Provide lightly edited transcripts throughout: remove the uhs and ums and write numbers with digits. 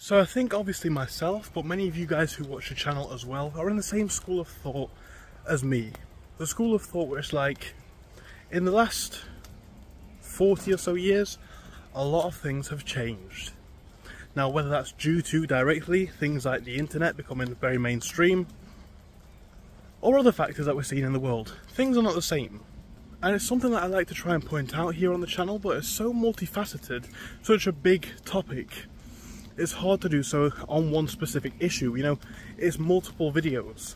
So I think obviously myself, but many of you guys who watch the channel as well, are in the same school of thought as me. The school of thought where it's like, in the last 40 or so years, a lot of things have changed. Now, whether that's due to directly things like the internet becoming very mainstream, or other factors that we're seeing in the world, things are not the same. And it's something that I like to try and point out here on the channel, but it's so multifaceted, such a big topic. It's hard to do so on one specific issue, you know, it's multiple videos.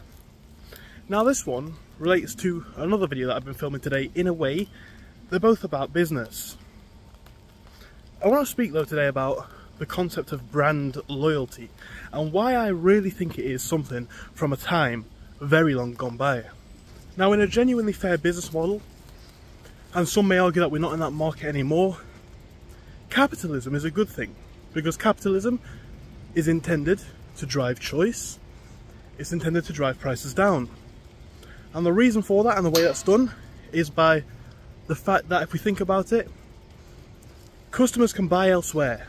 Now this one relates to another video that I've been filming today. In a way, they're both about business. I want to speak though today about the concept of brand loyalty and why I really think it is something from a time very long gone by. Now, in a genuinely fair business model, and some may argue that we're not in that market anymore, capitalism is a good thing, because capitalism is intended to drive choice, it's intended to drive prices down. And the reason for that and the way that's done is by the fact that, if we think about it, customers can buy elsewhere.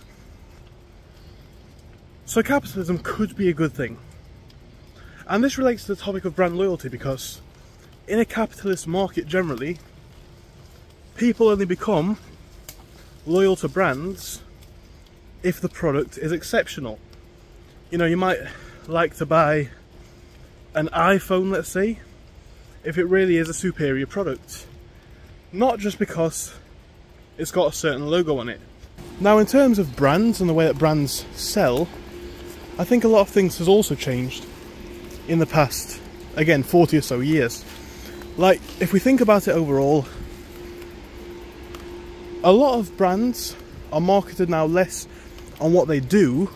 So capitalism could be a good thing. And this relates to the topic of brand loyalty, because in a capitalist market generally, people only become loyal to brands if the product is exceptional. You know, you might like to buy an iPhone, let's say, if it really is a superior product. Not just because it's got a certain logo on it. Now, in terms of brands and the way that brands sell, I think a lot of things has also changed in the past, again, 40 or so years. Like, if we think about it overall, a lot of brands are marketed now less on what they do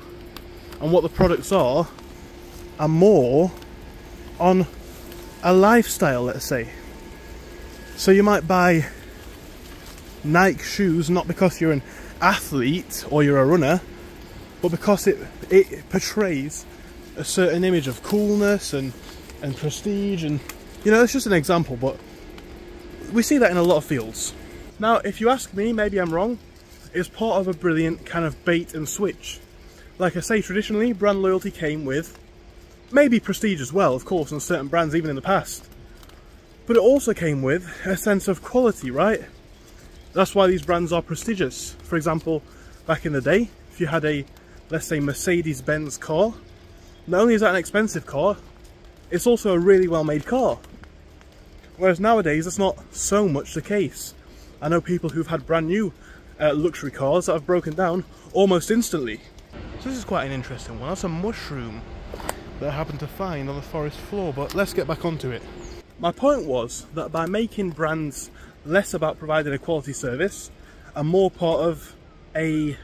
and what the products are, and more on a lifestyle, let's say. So you might buy Nike shoes not because you're an athlete or you're a runner, but because it portrays a certain image of coolness and prestige, and you know, it's just an example, but we see that in a lot of fields. Now, if you ask me, maybe I'm wrong, it's part of a brilliant kind of bait and switch. Like I say, traditionally, brand loyalty came with maybe prestige as well, of course, on certain brands even in the past. But it also came with a sense of quality, right? That's why these brands are prestigious. For example, back in the day, if you had a, let's say, Mercedes-Benz car, not only is that an expensive car, it's also a really well-made car. Whereas nowadays, that's not so much the case. I know people who've had brand new luxury cars that have broken down almost instantly. So this is quite an interesting one. That's a mushroom that I happened to find on the forest floor, but let's get back onto it. My point was that by making brands less about providing a quality service and more part of a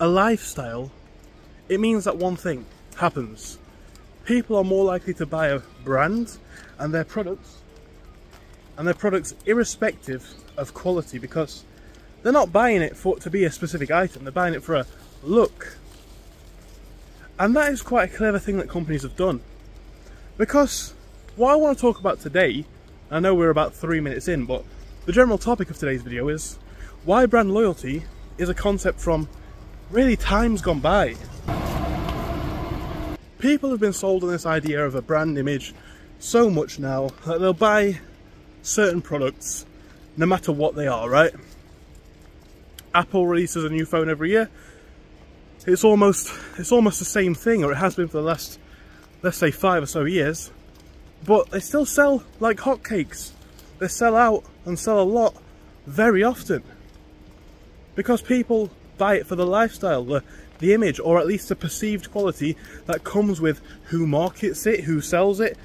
lifestyle, it means that one thing happens. People are more likely to buy a brand and their products irrespective of quality, because they're not buying it to be a specific item, they're buying it for a look. And that is quite a clever thing that companies have done. Because what I want to talk about today, I know we're about 3 minutes in, but the general topic of today's video is why brand loyalty is a concept from really times gone by. People have been sold on this idea of a brand image so much now that they'll buy certain products no matter what they are, right? Apple releases a new phone every year. It's almost the same thing, or it has been for the last, let's say, 5 or so years. But they still sell like hotcakes. They sell out and sell a lot very often. Because people buy it for the lifestyle, the image, or at least the perceived quality that comes with who markets it, who sells it,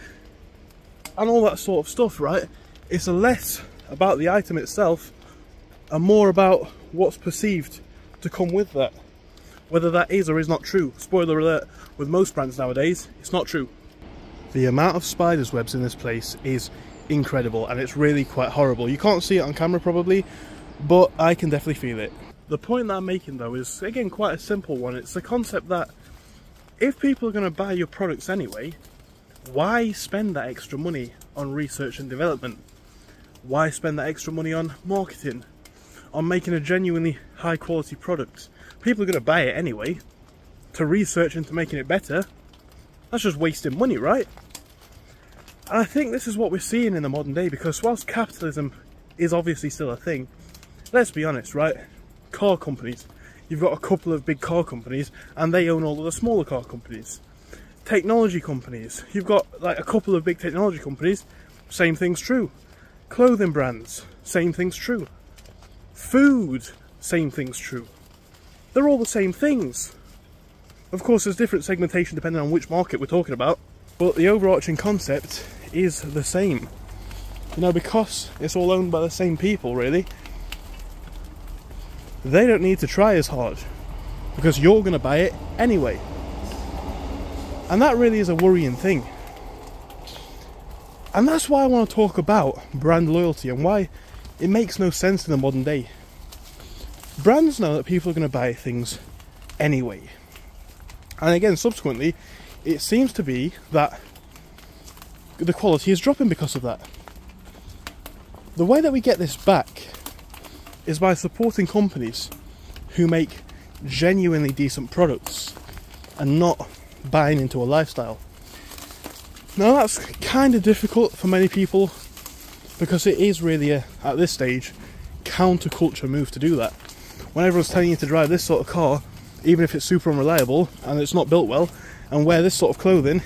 and all that sort of stuff, right? It's less about the item itself and more about what's perceived to come with that. Whether that is or is not true. Spoiler alert, with most brands nowadays, it's not true. The amount of spiders webs in this place is incredible, and it's really quite horrible. You can't see it on camera probably, but I can definitely feel it. The point that I'm making though is, again, quite a simple one. It's the concept that if people are going to buy your products anyway, why spend that extra money on research and development? Why spend that extra money on marketing? On making a genuinely high quality product? People are going to buy it anyway. to research into making it better, that's just wasting money, right? And I think this is what we're seeing in the modern day, because whilst capitalism is obviously still a thing, let's be honest, right? Car companies, you've got a couple of big car companies and they own all of the smaller car companies. Technology companies, you've got like a couple of big technology companies, same thing's true. Clothing brands, same thing's true. Food, same thing's true. They're all the same things. Of course, there's different segmentation depending on which market we're talking about, but the overarching concept is the same. You know, because it's all owned by the same people, really, they don't need to try as hard, because you're going to buy it anyway. And that really is a worrying thing. And that's why I want to talk about brand loyalty and why it makes no sense in the modern day. Brands know that people are going to buy things anyway. And again, subsequently, it seems to be that the quality is dropping because of that. The way that we get this back is by supporting companies who make genuinely decent products and not buying into a lifestyle. Now that's kind of difficult for many people, because it is really at this stage, counterculture move to do that. When everyone's telling you to drive this sort of car, even if it's super unreliable and it's not built well, and wear this sort of clothing,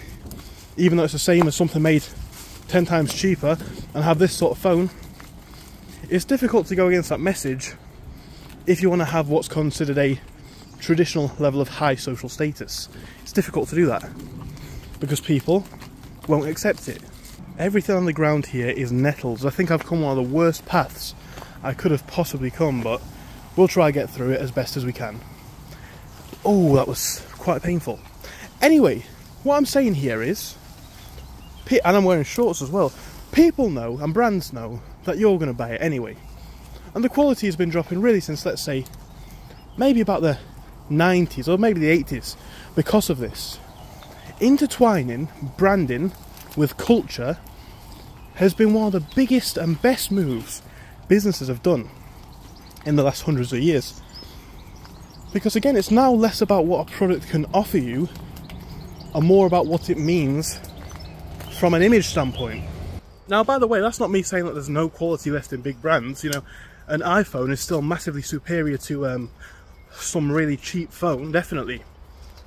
even though it's the same as something made 10 times cheaper, and have this sort of phone, it's difficult to go against that message if you want to have what's considered a traditional level of high social status. It's difficult to do that because people won't accept it. Everything on the ground here is nettles. I think I've come one of the worst paths I could have possibly come, but we'll try and get through it as best as we can. Oh, that was quite painful. Anyway, what I'm saying here is, and I'm wearing shorts as well, people know and brands know that you're going to buy it anyway. And the quality has been dropping really since, let's say, maybe about the 90s or maybe the 80s because of this. Intertwining branding with culture has been one of the biggest and best moves businesses have done in the last hundreds of years. Because again, it's now less about what a product can offer you and more about what it means from an image standpoint. Now, by the way, that's not me saying that there's no quality left in big brands. You know, an iPhone is still massively superior to some really cheap phone, definitely.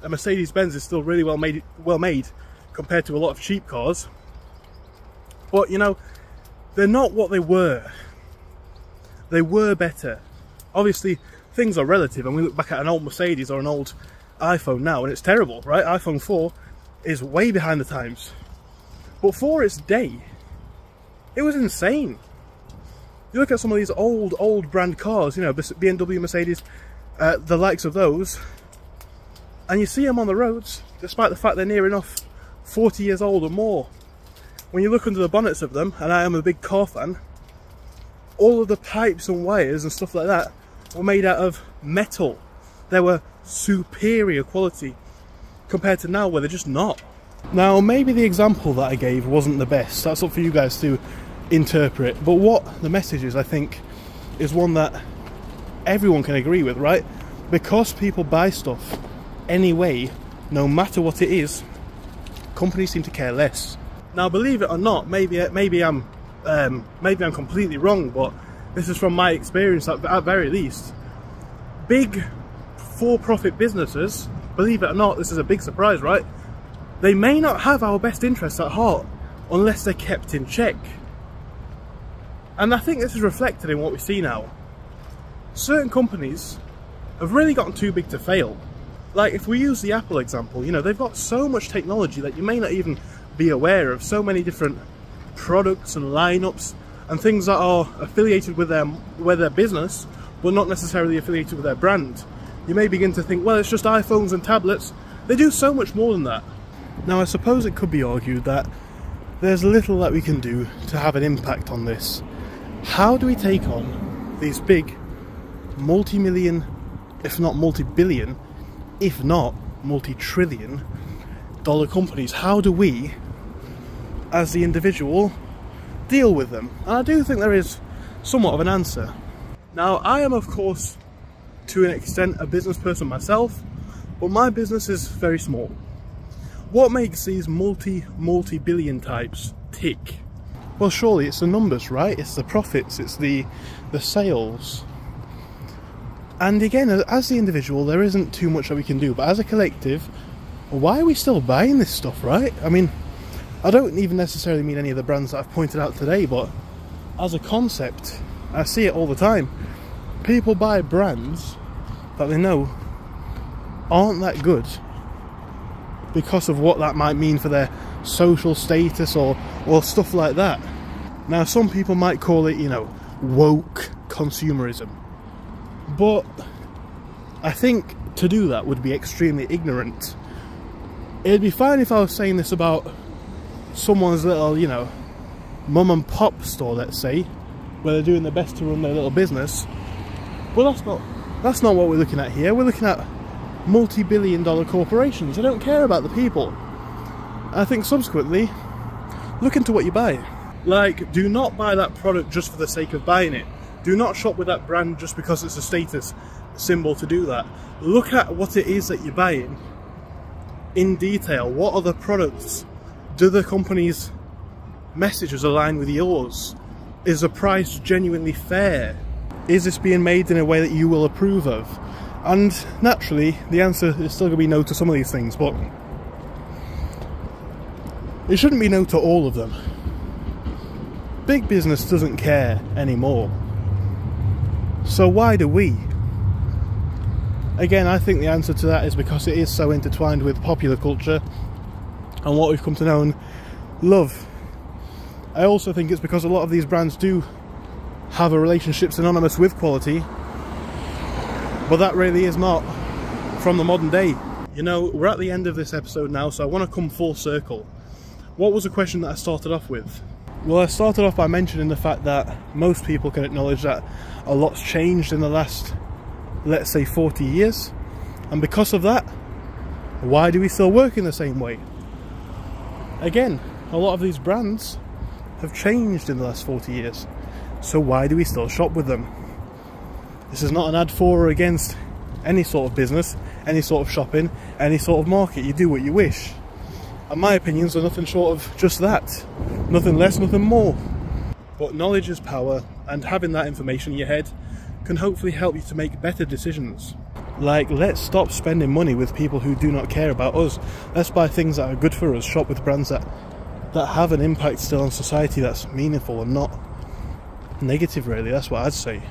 A Mercedes-Benz is still really well made compared to a lot of cheap cars. But, you know, they're not what they were. They were better. Obviously, things are relative, and we look back at an old Mercedes or an old iPhone now, and it's terrible, right? iPhone 4 is way behind the times. But for its day, it was insane. You look at some of these old brand cars, you know, BMW, Mercedes, the likes of those, and you see them on the roads, despite the fact they're near enough 40 years old or more. When you look under the bonnets of them, and I am a big car fan, all of the pipes and wires and stuff like that were made out of metal. They were superior quality compared to now, where they're just not. Now, maybe the example that I gave wasn't the best. That's up for you guys to interpret. But what the message is, I think, is one that everyone can agree with, right? Because people buy stuff anyway, no matter what it is, companies seem to care less. Now, believe it or not, maybe I'm completely wrong, but this is from my experience at very least. Big for-profit businesses, believe it or not, this is a big surprise, right? They may not have our best interests at heart unless they're kept in check. And I think this is reflected in what we see now. Certain companies have really gotten too big to fail. Like, if we use the Apple example, you know, they've got so much technology that you may not even be aware of, so many different products and lineups and things that are affiliated with their business, but not necessarily affiliated with their brand. You may begin to think, well, it's just iPhones and tablets. They do so much more than that. Now, I suppose it could be argued that there's little that we can do to have an impact on this. How do we take on these big multi-million, if not multi-billion, if not multi-trillion dollar companies? How do we, as the individual, deal with them? And I do think there is somewhat of an answer. Now, I am, of course, to an extent, a business person myself, But my business is very small. What makes these multi-billion types tick? Well, surely it's the numbers, right? It's the profits, it's the sales. And again, as the individual, there isn't too much that we can do. But as a collective, why are we still buying this stuff, right? I mean, I don't even necessarily mean any of the brands that I've pointed out today, but as a concept, I see it all the time. People buy brands that they know aren't that good because of what that might mean for their social status or stuff like that. Now, some people might call it, you know, woke consumerism. But I think to do that would be extremely ignorant. It'd be fine if I was saying this about someone's little, you know, mum and pop store, let's say, where they're doing their best to run their little business. But that's not what we're looking at here. We're looking at multi-billion-dollar corporations. They don't care about the people. I think subsequently, look into what you buy. Like, do not buy that product just for the sake of buying it. Do not shop with that brand just because it's a status symbol to do that. Look at what it is that you're buying in detail. What are the products? Do the company's messages align with yours? Is the price genuinely fair? Is this being made in a way that you will approve of? And naturally, the answer is still going to be no to some of these things, but it shouldn't be no to all of them. Big business doesn't care anymore. So why do we? Again, I think the answer to that is because it is so intertwined with popular culture and what we've come to know and love. I also think it's because a lot of these brands do have a relationship synonymous with quality, but that really is not from the modern day. You know, we're at the end of this episode now, so I want to come full circle. What was the question that I started off with? Well, I started off by mentioning the fact that most people can acknowledge that a lot's changed in the last, let's say, 40 years. And because of that, why do we still work in the same way? Again, a lot of these brands have changed in the last 40 years. So why do we still shop with them? This is not an ad for or against any sort of business, any sort of shopping, any sort of market. You do what you wish. And my opinions are nothing short of just that. Nothing less, nothing more. But knowledge is power, and having that information in your head can hopefully help you to make better decisions. Like, let's stop spending money with people who do not care about us. Let's buy things that are good for us, shop with brands that have an impact still on society that's meaningful and not negative, really. That's what I'd say.